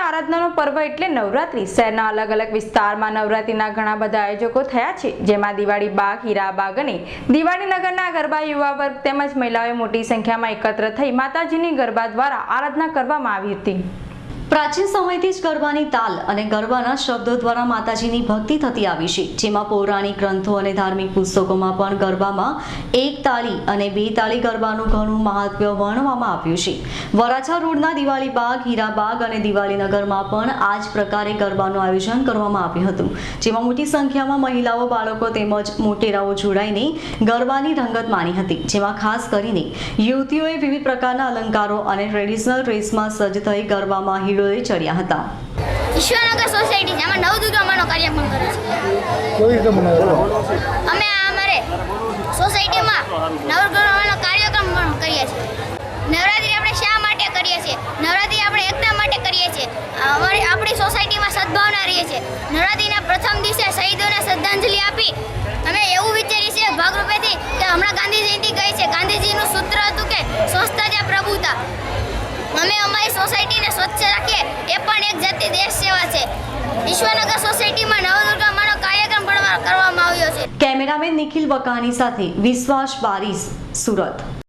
આરાધનાનો પર્વ એટલે નવરાત્રી। શહેરના અલગ અલગ વિસ્તારમાં નવરાત્રીના ઘણા બધા આયોજકો થયા છે, જેમાં દિવાળી બાગ, હીરાબાગ અને દિવાળીનગરના ગરબા યુવા વર્ગ તેમજ મહિલાઓએ મોટી સંખ્યામાં એકત્ર થઈ માતાજીની ગરબા દ્વારા આરાધના કરવામાં આવી હતી। પ્રાચીન સમયથી જ ગરબાની તાલ અને ગરબાના શબ્દો દ્વારા માતાજીની ભક્તિ થતી આવી છે, જેમાં પૌરાણિક ગ્રંથો અને ધાર્મિક પુસ્તકોમાં પણ ગરબામાં એક તાળી અને બે તાળી ગરબાનું ઘણું મહાત્મ્ય વર્ણવવામાં આવ્યું છે। વરાછા રોડના દિવાળી બાગ, હીરાબાગ અને દિવાળીનગરમાં પણ આ જ પ્રકારે ગરબાનું આયોજન કરવામાં આવ્યું હતું, જેમાં મોટી સંખ્યામાં મહિલાઓ, બાળકો તેમજ મોટેરાઓ જોડાઈને ગરબાની રંગત માણી હતી, જેમાં ખાસ કરીને યુવતીઓએ વિવિધ પ્રકારના અલંકારો અને ટ્રેડિશનલ ડ્રેસમાં સજ્જ થઈ ગરબામાં ચડ્યા હતા। ઈશ્વરનગર સોસાયટી છે, આમાં નવદુર્ગા માનો કાર્યક્રમ કરે છે। કેવી રીતે મનાવો? અમે અમારે સોસાયટીમાં નવદુર્ગા માનો કાર્યક્રમ પણ કરીએ છીએ। નવરાત્રી આપણે શા માટે કરીએ છીએ? નવરાત્રી આપણે એકતા માટે કરીએ છીએ। આપણી સોસાયટીમાં સદભાવના રહીએ છીએ। નવરાત્રીના પ્રથમ દિવસે શહીદોને શ્રદ્ધાંજલિ આપી અમે એવું વિચારીએ છીએ ભાગરૂપેથી કે હમણાં ગાંધી જયંતિ ગઈ છે, ગાંધીજીનું સૂત્ર હતું કે સ્વચ્છતા ત્યાં પ્રભુતા। અમે અમારી સોસાયટીને સ્વચ્છ રાખીએ એ પણ એક જાતિ દેશ સેવા છે। ઈશ્વરનગર સોસાયટીમાં નવદુર્ગા માનો કાર્યક્રમ પણ કરવામાં આવ્યો છે। કેમેરામેન નિખિલ વકાની સાથે વિશ્વાસ બારીસ, સુરત।